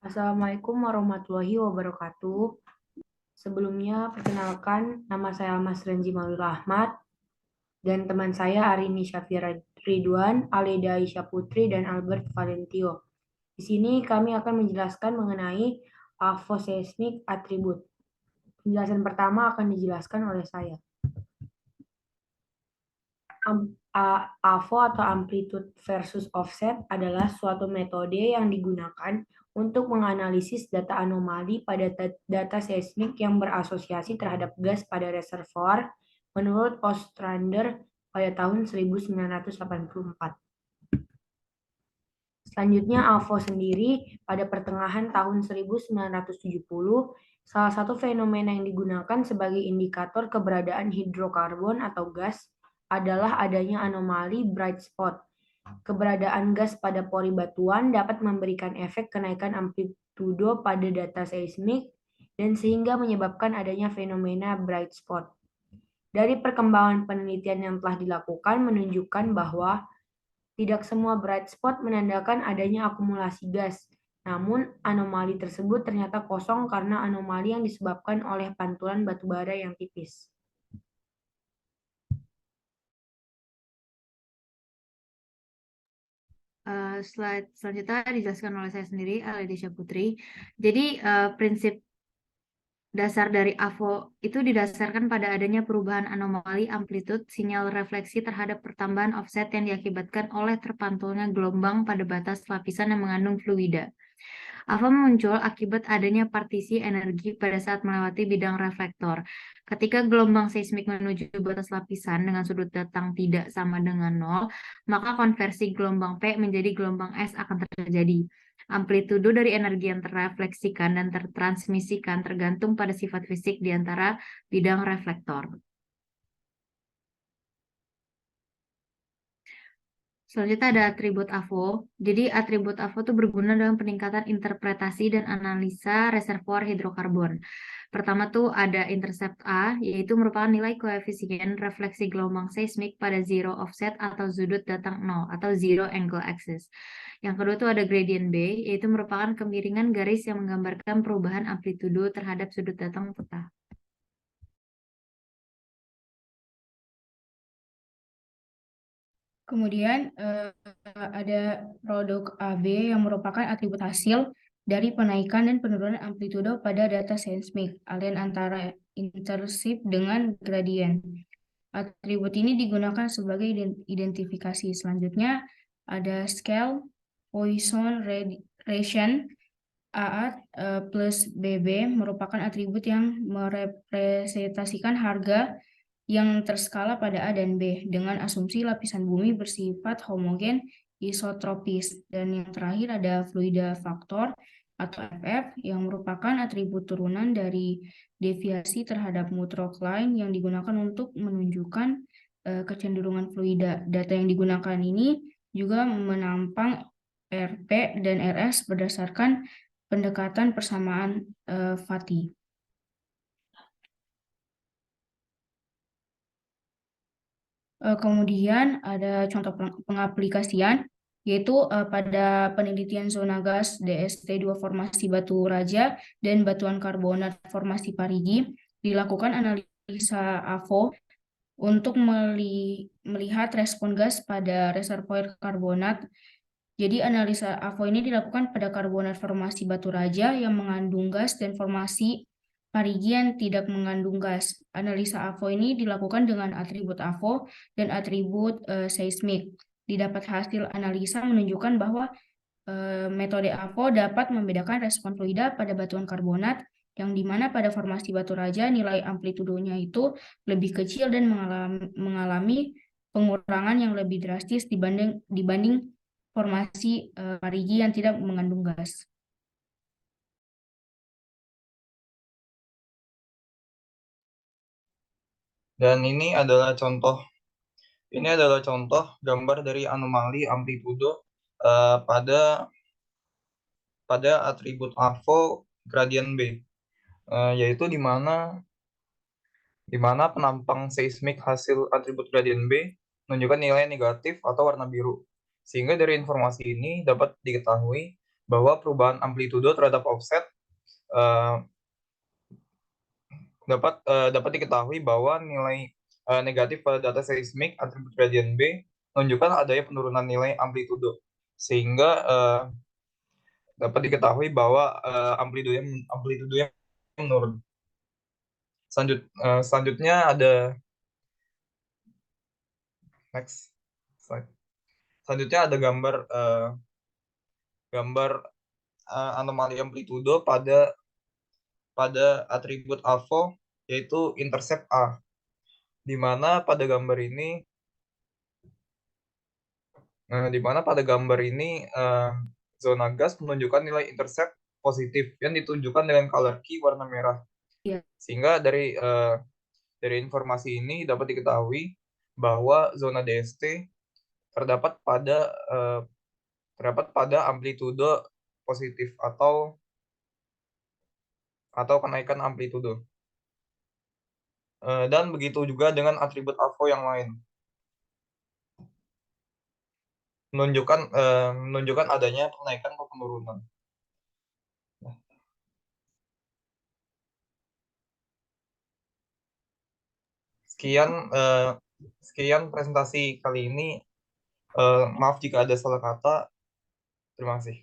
Assalamualaikum warahmatullahi wabarakatuh. Sebelumnya, perkenalkan, nama saya Mas Renzi Maulil Ahmad dan teman saya Arini Syafira Ridwan, Aleda Aisyah Putri, dan Albert Valentio. Di sini kami akan menjelaskan mengenai afoseismik atribut. Penjelasan pertama akan dijelaskan oleh saya. AFO atau amplitude versus offset adalah suatu metode yang digunakan untuk menganalisis data anomali pada data seismik yang berasosiasi terhadap gas pada reservoir menurut Ostrander pada tahun 1984. Selanjutnya, AFO sendiri pada pertengahan tahun 1970, salah satu fenomena yang digunakan sebagai indikator keberadaan hidrokarbon atau gas adalah adanya anomali bright spot. Keberadaan gas pada pori batuan dapat memberikan efek kenaikan amplitudo pada data seismik dan sehingga menyebabkan adanya fenomena bright spot. Dari perkembangan penelitian yang telah dilakukan menunjukkan bahwa tidak semua bright spot menandakan adanya akumulasi gas, namun anomali tersebut ternyata kosong karena anomali yang disebabkan oleh pantulan batu bara yang tipis. Slide selanjutnya dijelaskan oleh saya sendiri, Alesya Putri. Jadi prinsip dasar dari AFO itu didasarkan pada adanya perubahan anomali amplitude sinyal refleksi terhadap pertambahan offset yang diakibatkan oleh terpantulnya gelombang pada batas lapisan yang mengandung fluida. AFO muncul akibat adanya partisi energi pada saat melewati bidang reflektor. Ketika gelombang seismik menuju batas lapisan dengan sudut datang tidak sama dengan 0, maka konversi gelombang P menjadi gelombang S akan terjadi. Amplitudo dari energi yang terrefleksikan dan tertransmisikan tergantung pada sifat fisik di antara bidang reflektor. Selanjutnya ada atribut AFO. Jadi atribut AFO itu berguna dalam peningkatan interpretasi dan analisa reservoir hidrokarbon. Pertama tuh ada intercept A, yaitu merupakan nilai koefisien refleksi gelombang seismik pada zero offset atau sudut datang 0 atau zero angle axis. Yang kedua tuh ada gradient B, yaitu merupakan kemiringan garis yang menggambarkan perubahan amplitudo terhadap sudut datang peta. Kemudian ada produk AB yang merupakan atribut hasil dari penaikan dan penurunan amplitudo pada data seismik, aliran antara intercept dengan gradien. Atribut ini digunakan sebagai identifikasi. Selanjutnya ada scale Poisson Ration AA plus BB merupakan atribut yang merepresentasikan harga yang terskala pada A dan B dengan asumsi lapisan bumi bersifat homogen isotropis. Dan yang terakhir ada fluida faktor atau FF yang merupakan atribut turunan dari deviasi terhadap microcline yang digunakan untuk menunjukkan kecenderungan fluida. Data yang digunakan ini juga menampang RP dan RS berdasarkan pendekatan persamaan Fati. Kemudian ada contoh pengaplikasian, yaitu pada penelitian zona gas DST2 formasi batu raja dan batuan karbonat formasi Parigi, dilakukan analisa AFO untuk melihat respon gas pada reservoir karbonat. Jadi analisa AFO ini dilakukan pada karbonat formasi batu raja yang mengandung gas dan formasi Parigi yang tidak mengandung gas. Analisa AFO ini dilakukan dengan atribut AFO dan atribut seismik. Didapat hasil analisa menunjukkan bahwa metode AFO dapat membedakan respon fluida pada batuan karbonat yang dimana pada formasi batu raja nilai amplitudonya itu lebih kecil dan mengalami pengurangan yang lebih drastis dibanding formasi Parigi yang tidak mengandung gas. Dan ini adalah contoh gambar dari anomali amplitudo pada atribut AFO gradient B, yaitu di mana penampang seismik hasil atribut gradient B menunjukkan nilai negatif atau warna biru. Sehingga dari informasi ini dapat diketahui bahwa perubahan amplitudo terhadap offset dapat diketahui bahwa nilai negatif pada data seismik atribut gradient B menunjukkan adanya penurunan nilai amplitudo, sehingga dapat diketahui bahwa amplitudonya menurun. Selanjutnya ada next slide. Selanjutnya ada gambar anomali amplitudo pada atribut AVO, yaitu intercept A, di mana pada gambar ini zona gas menunjukkan nilai intercept positif yang ditunjukkan dengan color key warna merah. Iya. Sehingga dari informasi ini dapat diketahui bahwa zona DST terdapat pada amplitudo positif atau kenaikan amplitudo. Dan begitu juga dengan atribut AVO yang lain, menunjukkan adanya kenaikan atau penurunan. Sekian presentasi kali ini. Maaf jika ada salah kata. Terima kasih.